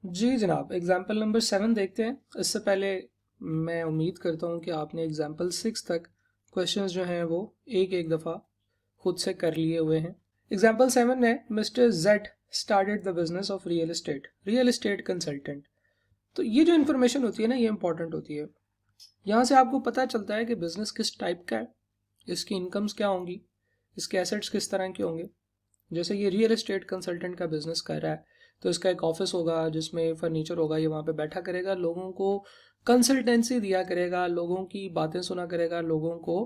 जी जनाब, example number 7 देखते हैं। इससे पहले मैं उम्मीद करता हूँ कि आपने एग्जाम्पल 6 तक क्वेश्चंस जो हैं वो एक एक दफ़ा खुद से कर लिए हुए हैं। एग्जाम्पल 7 है, mister Z started the business of real estate consultant. तो ये जो इन्फॉर्मेशन होती है ना, ये इंपॉर्टेंट होती है। यहाँ से आपको पता चलता है कि बिजनेस किस टाइप का है, इसकी इनकम्स क्या होंगी, इसके एसेट्स किस तरह के होंगे। जैसे ये रियल एस्टेट कंसल्टेंट का बिजनेस कर रहा है, तो इसका एक ऑफिस होगा जिसमें फर्नीचर होगा, ये वहाँ पे बैठा करेगा, लोगों को कंसल्टेंसी दिया करेगा, लोगों की बातें सुना करेगा, लोगों को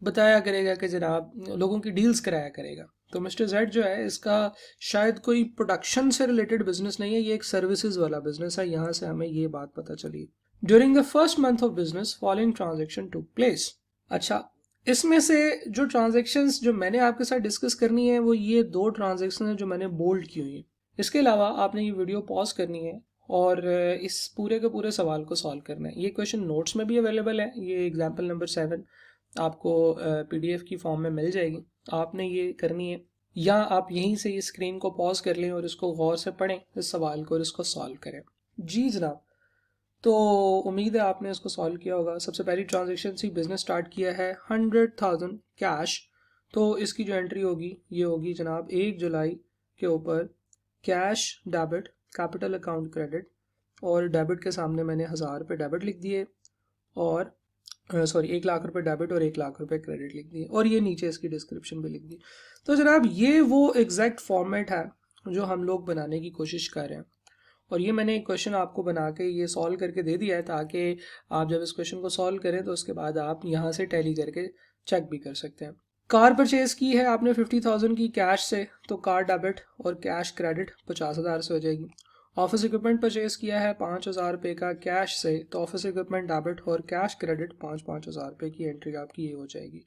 बताया करेगा कि जनाब, लोगों की डील्स कराया करेगा। तो मिस्टर जेड जो है, इसका शायद कोई प्रोडक्शन से रिलेटेड बिजनेस नहीं है, ये एक सर्विसेज वाला बिजनेस है। यहाँ से हमें ये बात पता चली। During the first month of business following transaction took place. अच्छा, इसमें से जो ट्रांजैक्शंस जो मैंने आपके साथ डिस्कस करनी है वो ये दो ट्रांजैक्शन है जो मैंने बोल्ड की हुई है। इसके अलावा आपने ये वीडियो पॉज करनी है और इस पूरे के पूरे सवाल को सॉल्व करना है। ये क्वेश्चन नोट्स में भी अवेलेबल है। ये एग्जाम्पल नंबर 7 आपको पीडीएफ की फॉर्म में मिल जाएगी। आपने ये करनी है, या आप यहीं से इस स्क्रीन को पॉज कर लें और इसको गौर से पढ़ें इस सवाल को और इसको सॉल्व करें। जी जनाब, तो उम्मीद है आपने इसको सॉल्व किया होगा। सबसे पहली ट्रांजेक्शन थी, बिजनेस स्टार्ट किया है 100,000 कैश। तो इसकी जो एंट्री होगी ये होगी जनाब 1 जुलाई के ऊपर cash debit, capital account credit, और डेबिट के सामने मैंने 1,000 रुपये डेबिट लिख दिए, और सॉरी 1 लाख रुपए डेबिट और 1 लाख रुपए क्रेडिट लिख दिए, और ये नीचे इसकी डिस्क्रिप्शन भी लिख दी। तो जनाब ये वो एग्जैक्ट फॉर्मेट है जो हम लोग बनाने की कोशिश कर रहे हैं, और ये मैंने एक क्वेश्चन आपको बना के ये सॉल्व करके दे दिया है ताकि आप जब इस क्वेश्चन को सॉल्व करें तो उसके बाद आप यहाँ से टैली करके चेक भी कर सकते हैं। कार परचेज की है आपने 50,000 की कैश से, तो कार डेबिट और कैश क्रेडिट 50,000 से हो जाएगी। ऑफिस इक्विपमेंट परचेज किया है 5,000 रुपये का कैश से, तो ऑफिस इक्विपमेंट डेबिट और कैश क्रेडिट 5,000 रुपये की एंट्री आपकी ये हो जाएगी।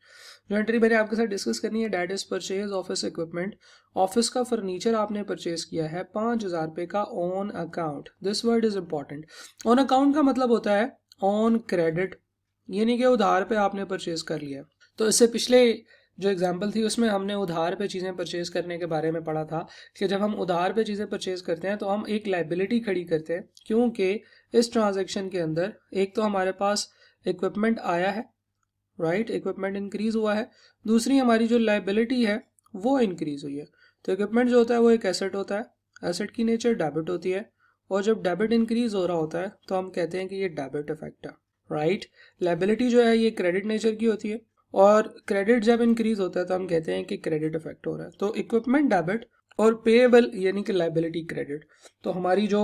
जो एंट्री मैंने आपके साथ डिस्कस करनी है, that is purchase office equipment. Office का फर्नीचर आपने परचेज किया है 5,000 रुपये का on account. This word is important. On account का मतलब होता है ऑन क्रेडिट, यानी कि उधार पे आपने परचेज कर लिया। तो इससे पिछले जो एग्जाम्पल थी उसमें हमने उधार पे चीज़ें परचेज करने के बारे में पढ़ा था कि जब हम उधार पे चीज़ें परचेज करते हैं तो हम एक लाइबिलिटी खड़ी करते हैं, क्योंकि इस ट्रांजैक्शन के अंदर एक तो हमारे पास इक्विपमेंट आया है, राइट, इक्विपमेंट इंक्रीज हुआ है, दूसरी हमारी जो लाइबिलिटी है वो इंक्रीज हुई है। तो इक्विपमेंट जो होता है वो एक एसेट होता है, एसेट की नेचर डेबिट होती है, और जब डेबिट इंक्रीज हो रहा होता है तो हम कहते हैं कि ये डेबिट इफेक्ट है, राइट। लाइबिलिटी जो है ये क्रेडिट नेचर की होती है, और क्रेडिट जब इंक्रीज होता है तो हम कहते हैं कि क्रेडिट इफेक्ट हो रहा है। तो इक्विपमेंट डेबिट और पेएबल यानी कि लाइबिलिटी क्रेडिट। तो हमारी जो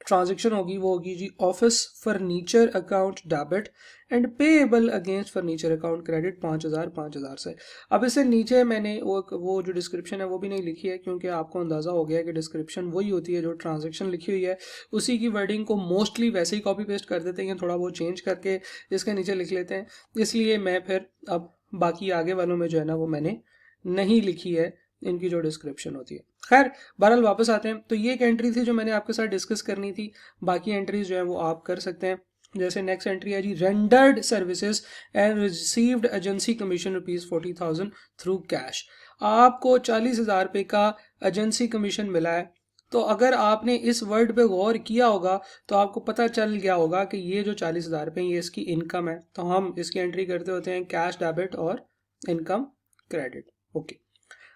ट्रांजेक्शन होगी वो होगी जी office furniture account debit and payable against furniture account credit 5,000 से। अब इससे नीचे मैंने वो जो डिस्क्रिप्शन है वो भी नहीं लिखी है, क्योंकि आपको अंदाज़ा हो गया कि डिस्क्रिप्शन वही होती है जो ट्रांजेक्शन लिखी हुई है, उसी की वर्डिंग को मोस्टली वैसे ही कॉपी पेस्ट कर देते हैं, थोड़ा बहुत चेंज करके इसके नीचे लिख लेते हैं। इसलिए मैं फिर अब बाकी आगे वालों में जो है ना वो मैंने नहीं लिखी है इनकी जो डिस्क्रिप्शन होती है। खैर, बहरहाल वापस आते हैं। तो ये एक एंट्री थी जो मैंने आपके साथ डिस्कस करनी थी। बाकी एंट्रीज जो है वो आप कर सकते हैं। जैसे नेक्स्ट एंट्री है जी, rendered services and received agency commission ₹40,000 through cash. आपको 40,000 रुपये का एजेंसी कमीशन मिला है। तो अगर आपने इस वर्ड पे गौर किया होगा तो आपको पता चल गया होगा कि ये जो 40,000 रुपये ये इसकी इनकम है। तो हम इसकी एंट्री करते होते हैं कैश डेबिट और इनकम क्रेडिट। ओके,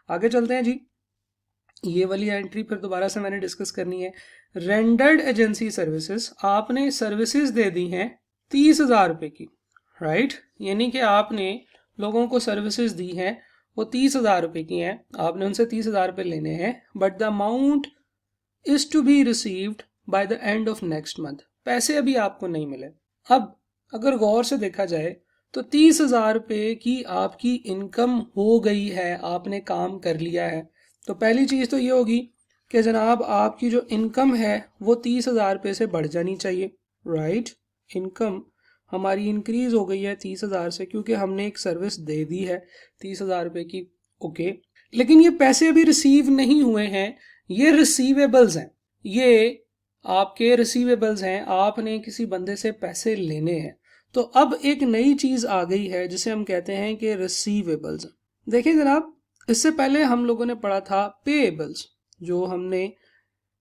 आगे चलते हैं जी। ये वाली एंट्री फिर दोबारा से मैंने डिस्कस करनी है। रेंडर्ड एजेंसी सर्विसेज, आपने सर्विसेज दे दी हैं 30,000 रुपये की, राइट, यानी कि आपने लोगों को सर्विसेज दी हैं वो 30,000 रुपये की हैं, आपने उनसे 30,000 रुपये लेने हैं, but the amount is to be received by the end of next month. पैसे अभी आपको नहीं मिले। अब अगर गौर से देखा जाए तो 30,000 रुपये की आपकी इनकम हो गई है, आपने काम कर लिया है। तो पहली चीज़ तो ये होगी कि जनाब आपकी जो इनकम है वो 30,000 रुपये से बढ़ जानी चाहिए, राइट। इनकम हमारी इंक्रीज हो गई है 30,000 से, क्योंकि हमने एक सर्विस दे दी है 30,000 रुपये की। ओके, लेकिन ये पैसे अभी रिसीव नहीं हुए हैं, ये रिसीवेबल्स हैं, ये आपके रिसीवेबल्स हैं, आपने किसी बंदे से पैसे लेने हैं। तो अब एक नई चीज़ आ गई है जिसे हम कहते हैं कि रिसीवेबल्स। देखिए जनाब, इससे पहले हम लोगों ने पढ़ा था पेएबल्स, जो हमने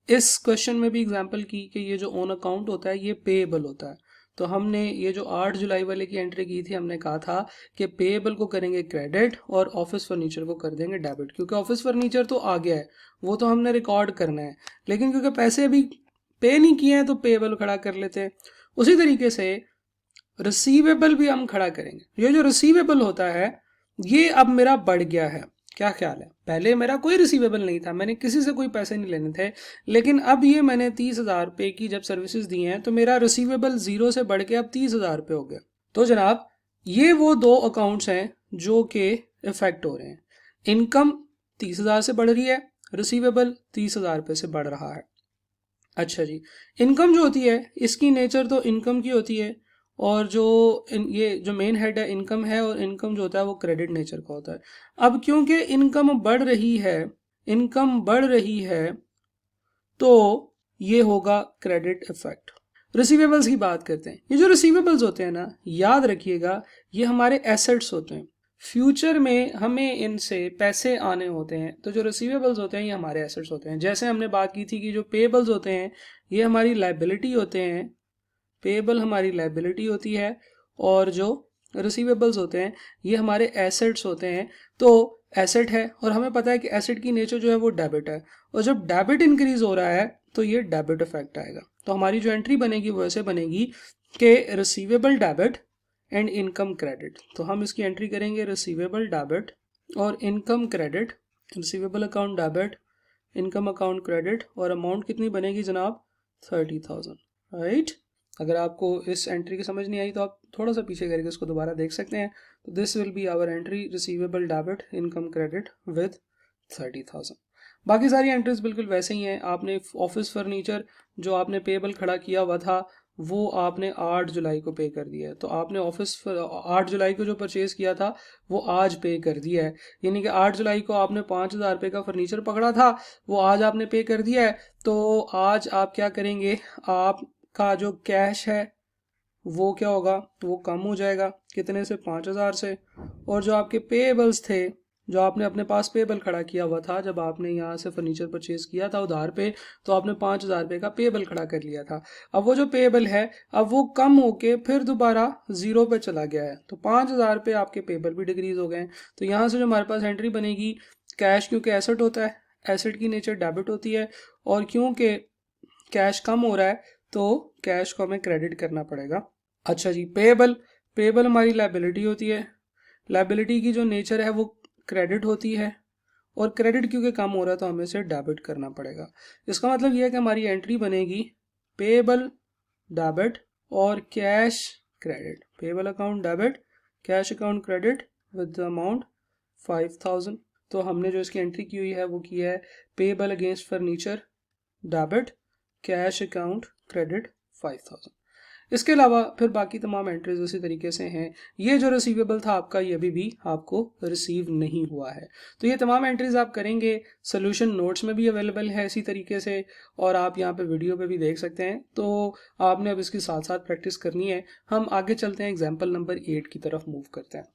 इस क्वेश्चन में भी एग्जांपल की कि ये जो ऑन अकाउंट होता है ये पेएबल होता है। तो हमने ये जो 8 जुलाई वाले की एंट्री की थी, हमने कहा था कि पेएबल को करेंगे क्रेडिट और ऑफिस फर्नीचर को कर देंगे डेबिट, क्योंकि ऑफिस फर्नीचर तो आ गया है, वो तो हमने रिकॉर्ड करना है, लेकिन क्योंकि पैसे अभी पे नहीं किए हैं तो पेएबल खड़ा कर लेते हैं। उसी तरीके से रिसीवेबल भी हम खड़ा करेंगे। ये जो रिसीवेबल होता है ये अब मेरा बढ़ गया है, क्या ख्याल है? पहले मेरा कोई रिसीवेबल नहीं था, मैंने किसी से कोई पैसे नहीं लेने थे, लेकिन अब ये मैंने 30,000 रुपये की जब सर्विसेज दी हैं तो मेरा रिसीवेबल 0 से बढ़ के अब 30,000 रुपये हो गया। तो जनाब ये वो दो अकाउंट्स हैं जो कि इफेक्ट हो रहे हैं। इनकम 30,000 से बढ़ रही है, रिसीवेबल 30,000 रुपये से बढ़ रहा है। अच्छा जी, इनकम जो होती है इसकी नेचर तो इनकम की होती है, और जो ये जो मेन हेड है इनकम है, और इनकम जो होता है वो क्रेडिट नेचर का होता है। अब क्योंकि इनकम बढ़ रही है, इनकम बढ़ रही है, तो ये होगा क्रेडिट इफेक्ट। रिसीवेबल्स की बात करते हैं। ये जो रिसीवेबल्स होते हैं ना, याद रखिएगा ये हमारे एसेट्स होते हैं। फ्यूचर में हमें इनसे पैसे आने होते हैं, तो जो रिसीवेबल्स होते हैं ये हमारे एसेट्स होते हैं। जैसे हमने बात की थी कि जो पेएबल्स होते हैं ये हमारी लायबिलिटी होते हैं, पेएबल हमारी लायबिलिटी होती है, और जो रिसीवेबल्स होते हैं ये हमारे एसेट्स होते हैं। तो एसेट है और हमें पता है कि एसेट की नेचर जो है वो डेबिट है, और जब डेबिट इंक्रीज हो रहा है तो ये डेबिट इफेक्ट आएगा। तो हमारी जो एंट्री बनेगी वो ऐसे बनेगी कि receivable debit and income credit. तो हम इसकी एंट्री करेंगे रिसीवेबल डेबिट और income credit, receivable account debit, income account credit, और अमाउंट कितनी बनेगी जनाब? 30,000, राइट। अगर आपको इस एंट्री की समझ नहीं आई तो आप थोड़ा सा पीछे करके इसको दोबारा देख सकते हैं। तो this will be our entry receivable debit income credit with 30,000। बाकी सारी एंट्रीज बिल्कुल वैसे ही हैं। आपने ऑफिस फर्नीचर जो आपने पेएबल खड़ा किया हुआ था वो आपने 8 जुलाई को पे कर दिया है, तो आपने ऑफिस 8 जुलाई को जो परचेज किया था वो आज पे कर दिया है। यानी कि 8 जुलाई को आपने 5,000 रुपये का फर्नीचर पकड़ा था, वो आज आपने पे कर दिया है। तो आज आप क्या करेंगे, आपका जो कैश है वो क्या होगा, वो कम हो जाएगा। कितने से? 5,000 से। और जो आपके पेएबल्स थे, जो आपने अपने पास पेएबल खड़ा किया हुआ था जब आपने यहाँ से फर्नीचर परचेज किया था उधार पे, तो आपने 5,000 रुपये का पेएबल खड़ा कर लिया था। अब वो जो पेएबल है अब वो कम होके फिर दोबारा 0 पे चला गया है, तो 5,000 रुपये आपके पेएबल भी डिक्रीज हो गए। तो यहाँ से जो हमारे पास एंट्री बनेगी, कैश क्योंकि एसेट होता है, एसेट की नेचर डेबिट होती है, और क्योंकि कैश कम हो रहा है तो कैश को हमें क्रेडिट करना पड़ेगा। अच्छा जी, पेएबल, पेएबल हमारी लायबिलिटी होती है, लायबिलिटी की जो नेचर है वो क्रेडिट होती है, और क्रेडिट क्योंकि कम हो रहा है तो हमें इसे डेबिट करना पड़ेगा। इसका मतलब यह है कि हमारी एंट्री बनेगी पेएबल डेबिट और cash credit, payable account debit, cash account credit with the amount 5,000। तो हमने जो इसकी एंट्री की हुई है वो की है payable against furniture debit, cash account credit 5,000। इसके अलावा फिर बाकी तमाम एंट्रीज उसी तरीके से हैं। ये जो रिसीवेबल था आपका ये अभी भी आपको रिसीव नहीं हुआ है। तो ये तमाम एंट्रीज आप करेंगे, सोल्यूशन नोट्स में भी अवेलेबल है इसी तरीके से, और आप यहाँ पे वीडियो पे भी देख सकते हैं। तो आपने अब इसके साथ साथ प्रैक्टिस करनी है। हम आगे चलते हैं, एग्जाम्पल नंबर 8 की तरफ मूव करते हैं।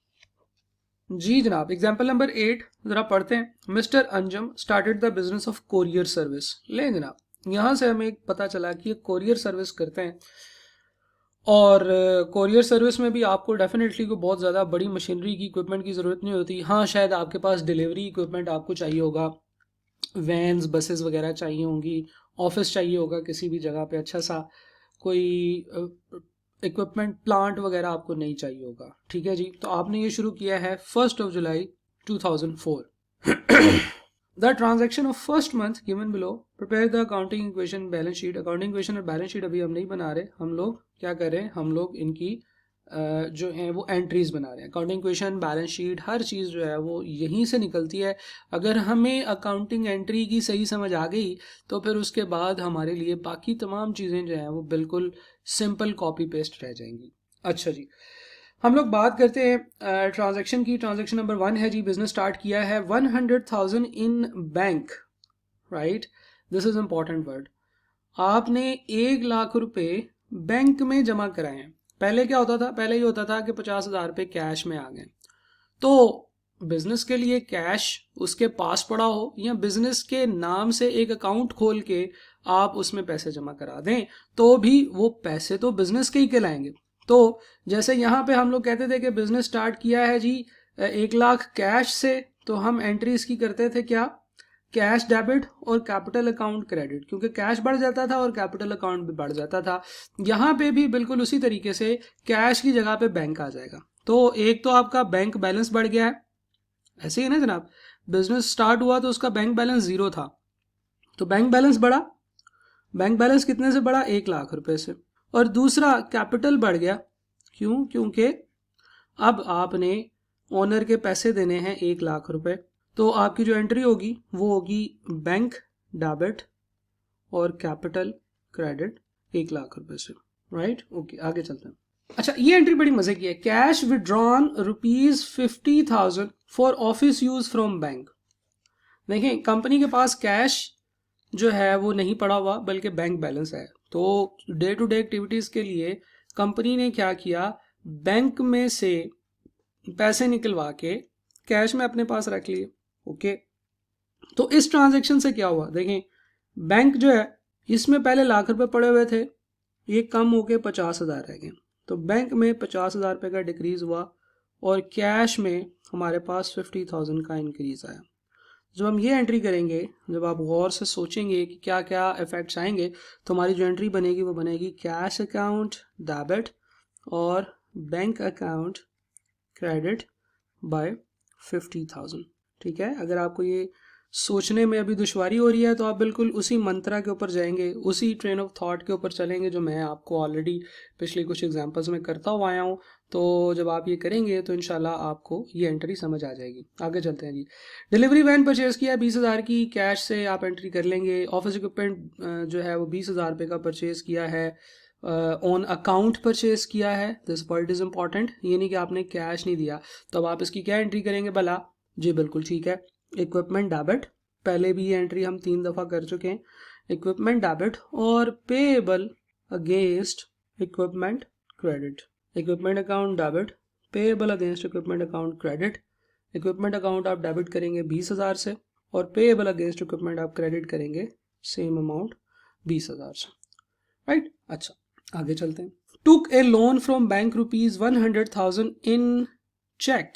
जी जनाब, एग्जाम्पल नंबर 8 ज़रा पढ़ते हैं। Mister Anjum started the business of courier service. लें जनाब, यहाँ से हमें पता चला कि ये कोरियर सर्विस करते हैं, और कोरियर सर्विस में भी आपको डेफिनेटली को बहुत ज़्यादा बड़ी मशीनरी की इक्विपमेंट की ज़रूरत नहीं होती। हाँ, शायद आपके पास डिलीवरी इक्विपमेंट आपको चाहिए होगा, वैन्स बसेस वगैरह चाहिए होंगी, ऑफिस चाहिए होगा किसी भी जगह पे, अच्छा सा कोई इक्विपमेंट प्लांट वगैरह आपको नहीं चाहिए होगा। ठीक है जी, तो आपने ये शुरू किया है 1 जुलाई 2004। The transaction of first month given below, prepare the accounting equation balance sheet। accounting equation और balance sheet अभी हम नहीं बना रहे, हम लोग क्या कर रहे हैं, हम लोग इनकी जो है वो एंट्रीज बना रहे हैं। अकाउंटिंग इक्वेशन, बैलेंस शीट, हर चीज़ जो है वो यहीं से निकलती है। अगर हमें अकाउंटिंग एंट्री की सही समझ आ गई तो फिर उसके बाद हमारे लिए बाकी तमाम चीज़ें जो हैं वो बिल्कुल सिंपल कॉपी पेस्ट रह जाएंगी। अच्छा जी, हम लोग बात करते हैं ट्रांजैक्शन की। ट्रांजैक्शन नंबर 1 है जी, बिजनेस स्टार्ट किया है 100,000 in bank, right. This is important word. आपने 1 लाख रुपए बैंक में जमा कराए हैं। पहले क्या होता था, पहले ये होता था कि 50,000 रुपये कैश में आ गए, तो बिजनेस के लिए कैश उसके पास पड़ा हो या बिजनेस के नाम से एक अकाउंट खोल के आप उसमें पैसे जमा करा दें तो भी वो पैसे तो बिजनेस के ही कहलाएंगे। तो जैसे यहाँ पे हम लोग कहते थे कि बिजनेस स्टार्ट किया है जी 1 लाख कैश से, तो हम एंट्री इसकी करते थे क्या, कैश डेबिट और कैपिटल अकाउंट क्रेडिट, क्योंकि कैश बढ़ जाता था और कैपिटल अकाउंट भी बढ़ जाता था। यहाँ पे भी बिल्कुल उसी तरीके से कैश की जगह पे बैंक आ जाएगा। तो एक तो आपका बैंक बैलेंस बढ़ गया है, ऐसे ही ना जनाब, बिजनेस स्टार्ट हुआ तो उसका बैंक बैलेंस 0 था, तो बैंक बैलेंस बढ़ा। बैंक बैलेंस कितने से बढ़ा, 1 लाख रुपए से। और दूसरा कैपिटल बढ़ गया, क्यों, क्योंकि अब आपने ओनर के पैसे देने हैं 1 लाख रुपए, तो आपकी जो एंट्री होगी वो होगी बैंक डेबिट और कैपिटल क्रेडिट 1 लाख रुपए से, राइट। ओके, आगे चलते हैं। अच्छा, ये एंट्री बड़ी मजे की है, cash withdrawn ₹50,000 for office use from bank. देखें, कंपनी के पास कैश जो है वो नहीं पड़ा हुआ बल्कि बैंक बैलेंस है, तो डे टू डे एक्टिविटीज के लिए कंपनी ने क्या किया, बैंक में से पैसे निकलवा के कैश में अपने पास रख लिए। ओके, तो इस ट्रांजैक्शन से क्या हुआ, देखें बैंक जो है इसमें पहले लाख रुपए पड़े हुए थे, ये कम होके 50,000 रह गए, तो बैंक में 50,000 रुपये का डिक्रीज हुआ और कैश में हमारे पास 50,000 का इंक्रीज आया। जब हम ये एंट्री करेंगे, जब आप गौर से सोचेंगे कि क्या क्या इफेक्ट्स आएंगे, तो हमारी जो एंट्री बनेगी वो बनेगी कैश अकाउंट डेबिट और बैंक अकाउंट क्रेडिट बाय 50,000। ठीक है, अगर आपको ये सोचने में अभी दुश्वारी हो रही है तो आप बिल्कुल उसी मंत्रा के ऊपर जाएंगे, उसी ट्रेन ऑफ थॉट के ऊपर चलेंगे जो मैं आपको ऑलरेडी पिछले कुछ एग्जांपल्स में करता हुआ आया हूँ। तो जब आप ये करेंगे तो इंशाल्लाह आपको ये एंट्री समझ आ जाएगी। आगे चलते हैं जी। डिलीवरी वैन परचेज किया 20,000 की, कैश से आप एंट्री कर लेंगे। ऑफिस इक्विपमेंट जो है वो 20,000 रुपये का परचेज किया है, ऑन अकाउंट परचेज किया है। दिस पॉइंट इज इंपॉर्टेंट, ये नहीं कि आपने कैश नहीं दिया। तो अब आप इसकी क्या एंट्री करेंगे भला जी, बिल्कुल ठीक है, इक्विपमेंट डेबिट। पहले भी ये एंट्री हम 3 दफ़ा कर चुके हैं, इक्विपमेंट डेबिट और payable against equipment credit. Equipment account debit, payable against equipment account credit. Equipment account आप डेबिट करेंगे 20,000 से और पेएबल अगेंस्ट इक्विपमेंट आप क्रेडिट करेंगे सेम अमाउंट 20,000 से, राइट। अच्छा, आगे चलते हैं। Took a loan from bank ₹100,000 in cheque.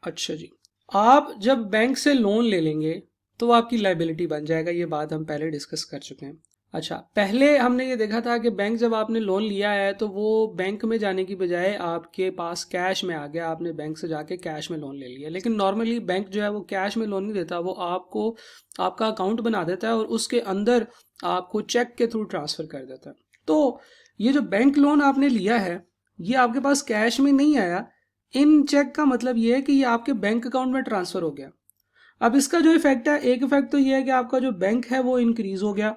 अच्छा जी, आप जब बैंक से लोन ले लेंगे तो वो आपकी लाइबिलिटी बन जाएगा, ये बात हम पहले डिस्कस कर चुके हैं। अच्छा, पहले हमने ये देखा था कि बैंक जब आपने लोन लिया है तो वो बैंक में जाने की बजाय आपके पास कैश में आ गया, आपने बैंक से जाके कैश में लोन ले लिया। लेकिन नॉर्मली बैंक जो है वो कैश में लोन नहीं देता, वो आपको आपका अकाउंट बना देता है और उसके अंदर आपको चेक के थ्रू ट्रांसफ़र कर देता है। तो ये जो बैंक लोन आपने लिया है ये आपके पास कैश में नहीं आया, इन चेक का मतलब ये है कि ये आपके बैंक अकाउंट में ट्रांसफर हो गया। अब इसका जो इफेक्ट है, एक इफेक्ट तो ये है कि आपका जो बैंक है वो इंक्रीज हो गया,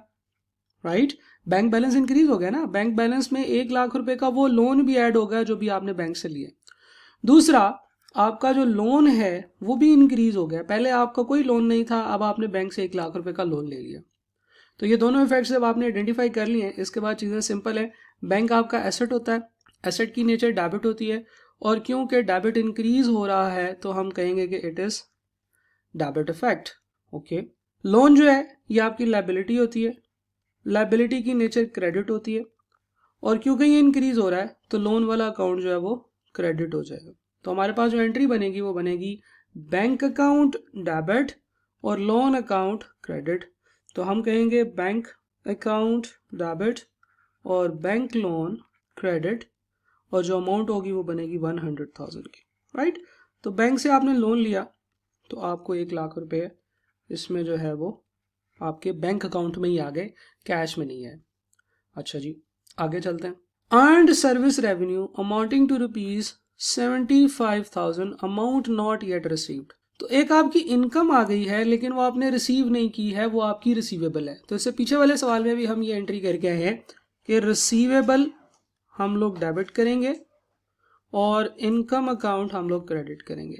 राइट। बैंक बैलेंस इंक्रीज हो गया ना, बैंक बैलेंस में 1 लाख रुपए का वो लोन भी ऐड हो गया जो भी आपने बैंक से लिए। दूसरा, आपका जो लोन है वो भी इंक्रीज हो गया, पहले आपका कोई लोन नहीं था, अब आपने बैंक से 1 लाख रुपए का लोन ले लिया। तो ये दोनों इफेक्ट्स जब आपने आइडेंटिफाई कर लिए हैं, इसके बाद चीज़ें सिंपल है। बैंक आपका एसेट होता है, एसेट की नेचर डेबिट होती है, और क्योंकि डेबिट इंक्रीज हो रहा है तो हम कहेंगे कि it is debit effect. Okay, loan जो है ये आपकी लायबिलिटी होती है, लायबिलिटी की नेचर क्रेडिट होती है, और क्योंकि ये इंक्रीज हो रहा है तो लोन वाला अकाउंट जो है वो क्रेडिट हो जाएगा। तो हमारे पास जो एंट्री बनेगी वो बनेगी बैंक अकाउंट डेबिट और लोन अकाउंट क्रेडिट। तो हम कहेंगे बैंक अकाउंट डेबिट और बैंक लोन क्रेडिट, और जो अमाउंट होगी वो बनेगी 100,000 की, राइट। तो बैंक से आपने लोन लिया तो आपको 1 लाख रुपए इसमें जो है वो आपके बैंक अकाउंट में ही आ गए, कैश में नहीं है। अच्छा जी, आगे चलते हैं। Earned service revenue amounting to ₹75,000 amount not yet received. तो एक आपकी इनकम आ गई है लेकिन वो आपने रिसीव नहीं की है, वो आपकी रिसीवेबल है। तो इससे पीछे वाले सवाल में भी हम ये एंट्री करके आए हैं कि रिसीवेबल हम लोग डेबिट करेंगे और इनकम अकाउंट हम लोग क्रेडिट करेंगे,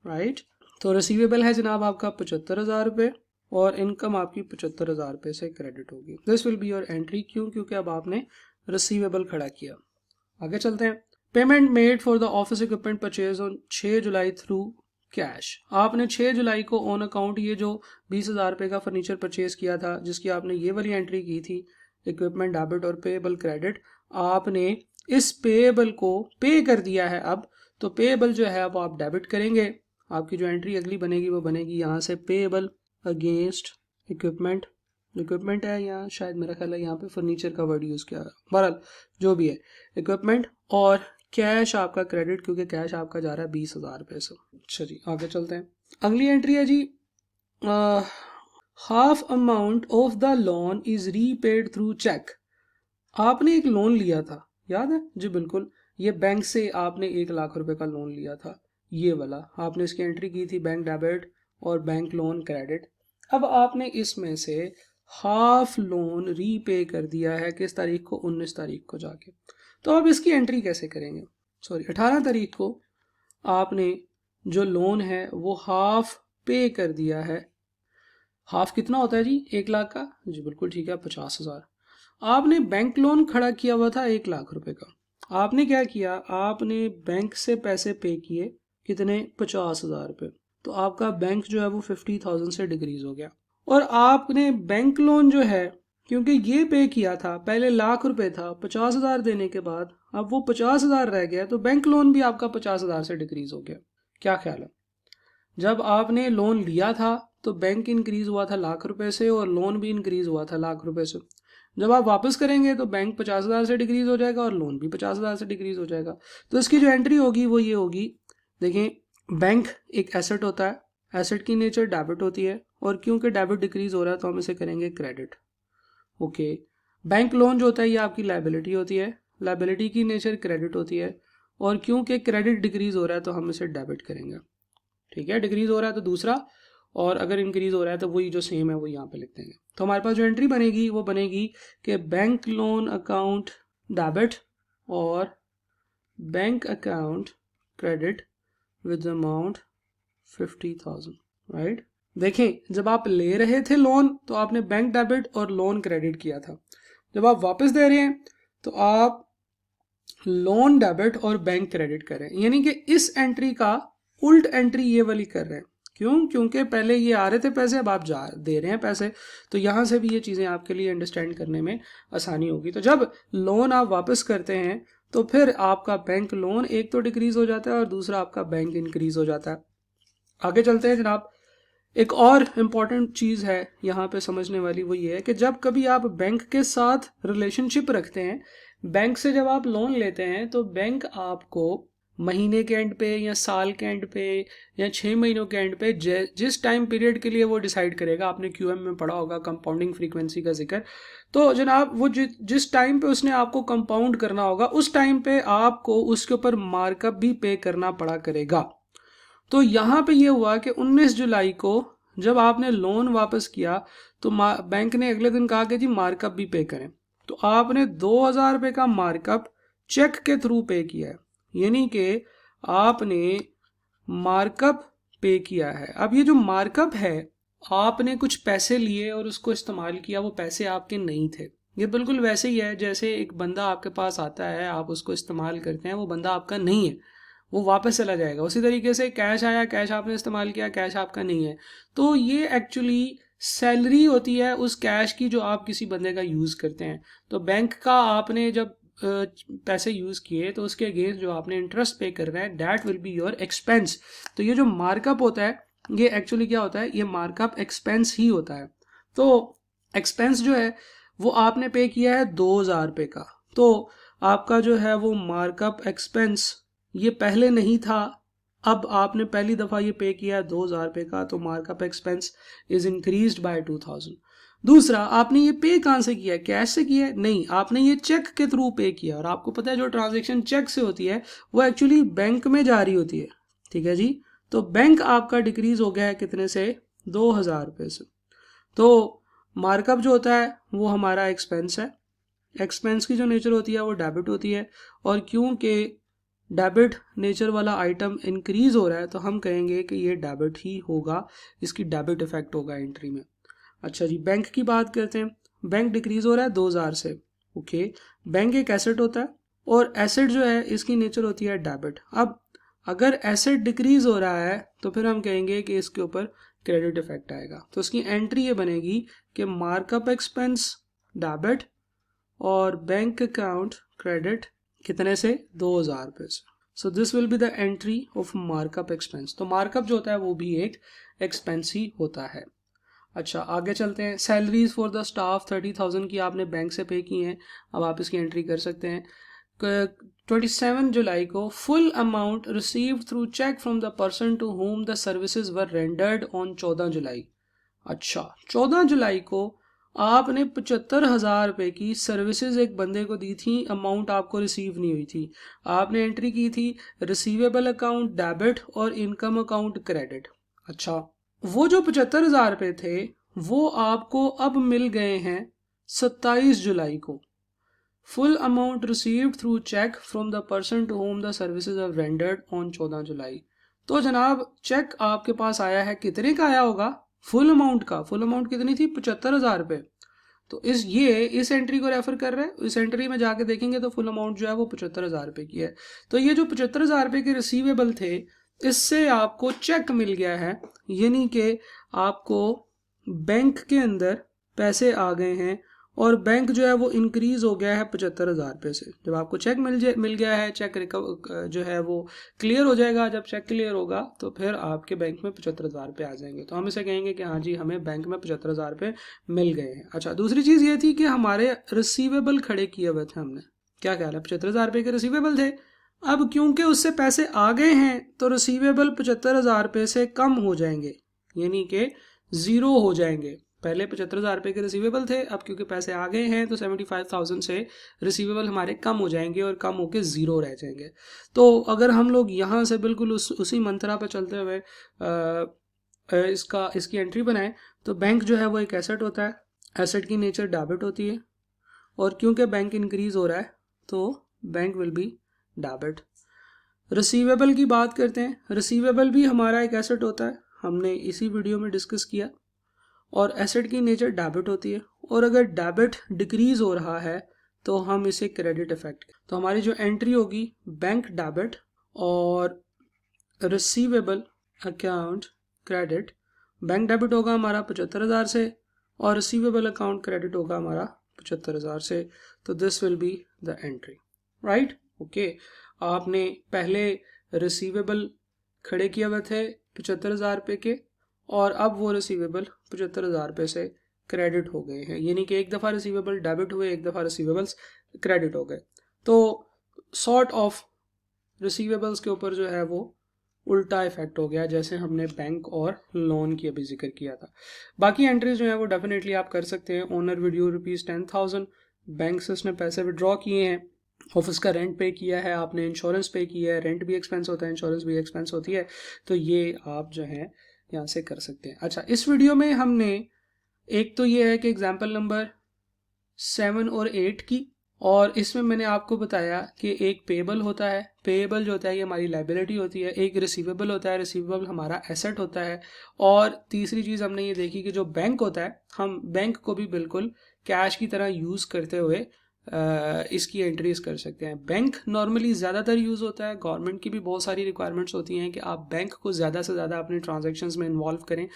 राइट। तो रिसीवेबल है जनाब आपका 75,000 रुपये और इनकम आपकी 75,000 रुपये से क्रेडिट होगी। This will be your entry, क्यों, क्योंकि अब आपने रिसीवेबल खड़ा किया। आगे चलते हैं। Payment made for the office equipment purchase on 6 July through cash. आपने 6 जुलाई को ऑन अकाउंट ये जो 20,000 रुपये का फर्नीचर परचेज किया था, जिसकी आपने ये वाली एंट्री की थी, इक्विपमेंट डेबिट और पेएबल क्रेडिट, आपने इस पेएबल को पे कर दिया है अब, तो पेएबल जो है अब आप डेबिट करेंगे। आपकी जो एंट्री अगली बनेगी वो बनेगी यहाँ से पेएबल अगेंस्ट इक्विपमेंट, इक्विपमेंट है यहाँ, शायद मेरा ख्याल है यहाँ पे फर्नीचर का वर्ड यूज़ किया है, बहरहाल जो भी है इक्विपमेंट, और कैश आपका क्रेडिट, क्योंकि कैश आपका जा रहा है 20,000 रुपये से। अच्छा जी, आगे चलते हैं। अगली एंट्री है जी, half amount of the loan is repaid through cheque. आपने एक लोन लिया था, याद है जी? बिल्कुल, ये बैंक से आपने 1 लाख रुपए का लोन लिया था, ये वाला आपने इसकी एंट्री की थी, बैंक डेबिट और बैंक लोन क्रेडिट। अब आपने इसमें से हाफ लोन रीपे कर दिया है, किस तारीख को? 19 तारीख को जाके। तो अब इसकी एंट्री कैसे करेंगे? सॉरी, 18 तारीख को आपने जो लोन है वो हाफ पे कर दिया है। हाफ कितना होता है जी? 1 लाख का जी, बिल्कुल ठीक है, 50,000। आपने बैंक लोन खड़ा किया हुआ था 1 लाख रुपए का, आपने क्या किया, आपने बैंक से पैसे पे किए, कितने? 50,000 रुपये। तो आपका बैंक जो है वो 50,000 से डिक्रीज हो गया। और आपने बैंक लोन जो है, क्योंकि ये पे किया था, पहले 1 लाख रुपए था, 50,000 देने के बाद अब वो 50,000 रह गया, तो बैंक लोन भी आपका 50,000 से डिक्रीज हो गया। क्या ख्याल है? जब आपने लोन लिया था तो बैंक इंक्रीज हुआ था 1 लाख रुपए से, और लोन भी इंक्रीज हुआ था 1 लाख रुपए से। जब आप वापस करेंगे तो बैंक 50,000 से डिक्रीज हो जाएगा और लोन भी 50,000 से डिक्रीज हो जाएगा। तो इसकी जो एंट्री होगी वो ये होगी, देखें, बैंक एक एसेट होता है, एसेट की नेचर डेबिट होती है, और क्योंकि डेबिट डिक्रीज हो रहा है तो हम इसे करेंगे क्रेडिट। ओके, बैंक लोन जो होता है ये आपकी लायबिलिटी होती है, लायबिलिटी की नेचर क्रेडिट होती है, और क्योंकि क्रेडिट डिक्रीज हो रहा है तो हम इसे डेबिट करेंगे। ठीक है, डिक्रीज हो रहा है तो दूसरा, और अगर इंक्रीज हो रहा है तो वही जो सेम है वो यहाँ पे लिख देंगे। तो हमारे पास जो एंट्री बनेगी वो बनेगी कि बैंक लोन अकाउंट डेबिट और bank account credit with amount 50,000, right. देखें, जब आप ले रहे थे लोन तो आपने बैंक डेबिट और लोन क्रेडिट किया था, जब आप वापस दे रहे हैं तो आप लोन डेबिट और बैंक क्रेडिट कर रहे हैं, यानी कि इस एंट्री का उल्ट एंट्री ये वाली कर रहे हैं। क्यों? क्योंकि पहले ये आ रहे थे पैसे, अब आप दे रहे हैं पैसे, तो यहाँ से भी ये चीज़ें आपके लिए अंडरस्टैंड करने में आसानी होगी। तो जब लोन आप वापस करते हैं तो फिर आपका बैंक लोन एक तो डिक्रीज हो जाता है और दूसरा आपका बैंक इंक्रीज हो जाता है। आगे चलते हैं जनाब। एक और इम्पॉर्टेंट चीज़ है यहाँ पे समझने वाली, वो ये है कि जब कभी आप बैंक के साथ रिलेशनशिप रखते हैं, बैंक से जब आप लोन लेते हैं तो बैंक आपको महीने के एंड पे या साल के एंड पे या 6 महीनों के एंड पे जिस टाइम पीरियड के लिए वो डिसाइड करेगा, आपने क्यूएम में पढ़ा होगा कंपाउंडिंग फ्रीक्वेंसी का जिक्र, तो जनाब वो जिस टाइम पे उसने आपको कंपाउंड करना होगा उस टाइम पे आपको उसके ऊपर मार्कअप भी पे करना पड़ा करेगा। तो यहाँ पे ये हुआ कि 19 जुलाई को जब आपने लोन वापस किया तो बैंक ने अगले दिन कहा कि जी मार्कअप भी पे करें, तो आपने 2,000 रुपये का मार्कअप चेक के थ्रू पे किया है, यानी कि आपने मार्कअप पे किया है। अब ये जो मार्कअप है, आपने कुछ पैसे लिए और उसको इस्तेमाल किया, वो पैसे आपके नहीं थे। ये बिल्कुल वैसे ही है जैसे एक बंदा आपके पास आता है, आप उसको इस्तेमाल करते हैं, वो बंदा आपका नहीं है, वो वापस चला जाएगा। उसी तरीके से कैश आया, कैश आपने इस्तेमाल किया, कैश आपका नहीं है। तो ये एक्चुअली सैलरी होती है उस कैश की जो आप किसी बंदे का यूज़ करते हैं। तो बैंक का आपने जब पैसे यूज़ किए तो उसके अगेंस्ट जो आपने इंटरेस्ट पे कर रहे हैं, that will be your expense. तो ये जो मार्कअप होता है ये एक्चुअली क्या होता है, ये मार्कअप एक्सपेंस ही होता है। तो एक्सपेंस जो है वो आपने पे किया है 2,000 रुपये का, तो आपका जो है वो मार्कअप एक्सपेंस ये पहले नहीं था, अब आपने पहली दफ़ा ये पे किया है 2,000 रुपये का, तो markup expense is increased by 2,000। दूसरा, आपने ये पे कहाँ से किया? कैश से किया? नहीं, आपने ये चेक के थ्रू पे किया, और आपको पता है जो ट्रांजैक्शन चेक से होती है वो एक्चुअली बैंक में जा रही होती है। ठीक है जी, तो बैंक आपका डिक्रीज हो गया है कितने से? 2,000 रुपये से। तो मार्कअप जो होता है वो हमारा एक्सपेंस है, एक्सपेंस की जो नेचर होती है वो डेबिट होती है, और क्योंकि डेबिट नेचर वाला आइटम इंक्रीज हो रहा है तो हम कहेंगे कि ये डेबिट ही होगा, इसकी डेबिट इफेक्ट होगा एंट्री में। अच्छा जी, बैंक की बात करते हैं। बैंक डिक्रीज हो रहा है 2,000 से। ओके, बैंक एक एसेट होता है और एसेट जो है इसकी नेचर होती है डेबिट। अब अगर एसेट डिक्रीज हो रहा है तो फिर हम कहेंगे कि इसके ऊपर क्रेडिट इफेक्ट आएगा। तो इसकी एंट्री ये बनेगी कि मार्कअप एक्सपेंस डेबिट और बैंक अकाउंट क्रेडिट कितने से 2000 रुपये से। So this will be the entry of markup expense. तो मार्कअप जो होता है वो भी एक एक्सपेंस ही होता है। अच्छा आगे चलते हैं। सैलरीज फॉर द स्टाफ 30,000 की आपने बैंक से पे की हैं, अब आप इसकी एंट्री कर सकते हैं। 27 जुलाई को full amount received through cheque from the person to whom the services were rendered on 14 July. अच्छा 14 जुलाई को आपने 75,000 रुपये की सर्विसेज एक बंदे को दी थी, अमाउंट आपको रिसीव नहीं हुई थी। आपने एंट्री की थी रिसीवेबल अकाउंट डेबिट और इनकम अकाउंट क्रेडिट। अच्छा वो जो 75,000 रुपये थे वो आपको अब मिल गए हैं 27 जुलाई को। Full amount received through cheque from the person to whom the services are rendered on 14 July. तो जनाब चेक आपके पास आया है, कितने का आया होगा? फुल अमाउंट का। फुल अमाउंट कितनी थी? 75,000 रुपये। तो इस एंट्री को रेफर कर रहे हैं। इस एंट्री में जाके देखेंगे तो फुल अमाउंट जो है वो 75,000 रुपये की है। तो ये जो 75,000 रुपये के रिसीवेबल थे इससे आपको चेक मिल गया है, यानी कि आपको बैंक के अंदर पैसे आ गए हैं और बैंक जो है वो इंक्रीज हो गया है 75,000 रुपये से। जब आपको चेक मिल गया है, चेक जो है वो क्लियर हो जाएगा। जब चेक क्लियर होगा तो फिर आपके बैंक में 75,000 रुपये आ जाएंगे। तो हम इसे कहेंगे कि हाँ जी हमें बैंक में 75,000 रुपये मिल गए हैं। अच्छा दूसरी चीज़ ये थी कि हमारे रिसीवेबल खड़े किए हुए थे हमने। क्या ख्याल है? 75,000 रुपये के रिसीवेबल थे। अब क्योंकि उससे पैसे आ गए हैं तो रिसीवेबल 75,000 रुपये से कम हो जाएंगे, यानी कि ज़ीरो हो जाएंगे। पहले 75,000 रुपये के रिसीवेबल थे, अब क्योंकि पैसे आ गए हैं तो 75,000 से रिसीवेबल हमारे कम हो जाएंगे और कम होके ज़ीरो रह जाएंगे। तो अगर हम लोग यहाँ से बिल्कुल उसी मंत्रा पर चलते हुए इसकी एंट्री बनाएं तो बैंक जो है वो एक एसेट होता है, एसेट की नेचर डेबिट होती है और क्योंकि बैंक इंक्रीज हो रहा है तो bank will be debit. Receivable की बात करते हैं। रिसीवेबल भी हमारा एक एसेट होता है, हमने इसी वीडियो में डिस्कस किया, और एसेट की नेचर डेबिट होती है। और अगर डेबिट डिक्रीज हो रहा है तो हम इसे क्रेडिट इफेक्ट। तो हमारी जो एंट्री होगी बैंक डेबिट और receivable account credit. Bank debit होगा हमारा 75,000 से और रिसीवेबल अकाउंट क्रेडिट होगा हमारा 75,000 से। तो this will be the entry, right? Okay आपने पहले रिसीवेबल खड़े किए हुए थे 75,000 रुपये के और अब वो रिसीवेबल 75,000 रुपये से क्रेडिट हो गए हैं, यानी कि एक दफ़ा रिसीवेबल डेबिट हुए, एक दफ़ा रिसीवेबल्स क्रेडिट हो गए। तो सॉर्ट ऑफ रिसीवेबल्स के ऊपर जो है वो उल्टा इफेक्ट हो गया, जैसे हमने बैंक और लोन की अभी जिक्र किया था। बाकी एंट्रीज जो है वो डेफिनेटली आप कर सकते हैं। ओनर वीडियो ₹10,000 बैंक से उसने पैसे विड्रॉ किए हैं, ऑफिस का रेंट पे किया है आपने, इंश्योरेंस पे किया है। रेंट भी एक्सपेंस होता है, इंश्योरेंस भी एक्सपेंस होती है। तो ये आप जो है यहाँ से कर सकते हैं। अच्छा इस वीडियो में हमने एक तो ये है कि एग्जाम्पल नंबर 7 और 8 की, और इसमें मैंने आपको बताया कि एक पेएबल होता है, पेएबल जो होता है ये हमारी लाइबिलिटी होती है। एक रिसीवेबल होता है, रिसीवेबल हमारा एसेट होता है। और तीसरी चीज़ हमने ये देखी कि जो बैंक होता है, हम बैंक को भी बिल्कुल कैश की तरह यूज़ करते हुए इसकी एंट्रीज कर सकते हैं। बैंक नॉर्मली ज़्यादातर यूज़ होता है, गवर्नमेंट की भी बहुत सारी रिक्वायरमेंट्स होती हैं कि आप बैंक को ज़्यादा से ज़्यादा अपने ट्रांजैक्शंस में इन्वॉल्व करें।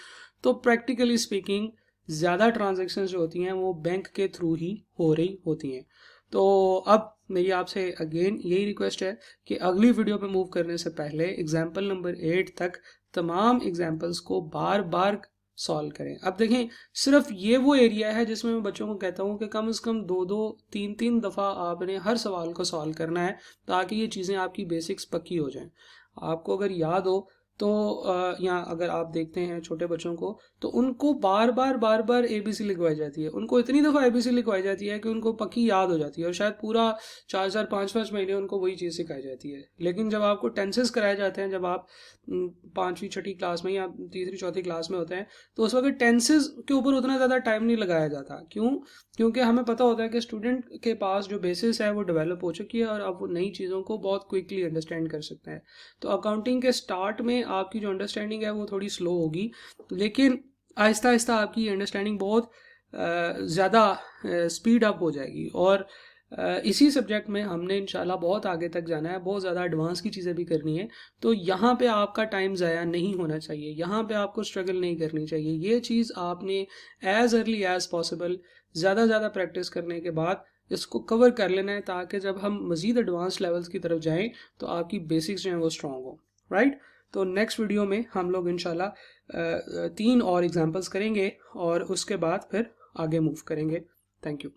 तो प्रैक्टिकली स्पीकिंग ज़्यादा ट्रांजैक्शंस जो होती हैं वो बैंक के थ्रू ही हो रही होती हैं। तो अब मेरी आपसे अगेन यही रिक्वेस्ट है कि अगली वीडियो पे मूव करने से पहले एग्जाम्पल नंबर 8 तक तमाम एग्जाम्पल्स को बार बार सॉल्व करें। अब देखें सिर्फ ये वो एरिया है जिसमें मैं बच्चों को कहता हूँ कि कम से कम 2-2 3-3 दफ़ा आपने हर सवाल को सॉल्व करना है ताकि ये चीज़ें आपकी बेसिक्स पक्की हो जाएं। आपको अगर याद हो तो यहाँ अगर आप देखते हैं छोटे बच्चों को तो उनको बार बार ABC लिखवाई जाती है। उनको इतनी दफ़ा ABC लिखवाई जाती है कि उनको पक्की याद हो जाती है और शायद पूरा 4-4 5-5 महीने उनको वही चीज़ सिखाई जाती है। लेकिन जब आपको टेंसेस कराए जाते हैं, जब आप 5वीं 6ठी क्लास में या 3री 4थी क्लास में होते हैं, तो उस वक्त टेंसेस के ऊपर उतना ज़्यादा टाइम नहीं लगाया जाता। क्यों? क्योंकि हमें पता होता है कि स्टूडेंट के पास जो बेसिस है वो डेवलप हो चुकी है और अब वो नई चीज़ों को बहुत क्विकली अंडरस्टैंड कर सकते हैं। तो अकाउंटिंग के स्टार्ट में आपकी जो अंडरस्टैंडिंग है वो थोड़ी स्लो होगी, लेकिन आहिस्ता आहिस्ता आपकी अंडरस्टैंडिंग बहुत ज़्यादा स्पीड अप हो जाएगी। और इसी सब्जेक्ट में हमने इंशाल्लाह बहुत आगे तक जाना है, बहुत ज़्यादा एडवांस की चीज़ें भी करनी है। तो यहाँ पे आपका टाइम ज़ाया नहीं होना चाहिए, यहाँ पे आपको स्ट्रगल नहीं करनी चाहिए। ये चीज़ आपने एज़ अर्ली एज़ पॉसिबल ज़्यादा प्रैक्टिस करने के बाद इसको कवर कर लेना है, ताकि जब हम मज़ीद एडवांस लेवल्स की तरफ जाएँ तो आपकी बेसिक्स जो हैं वो स्ट्रॉन्ग हो, राइट। तो नेक्स्ट वीडियो में हम लोग इंशाल्लाह 3 और एग्जांपल्स करेंगे और उसके बाद फिर आगे मूव करेंगे। Thank you.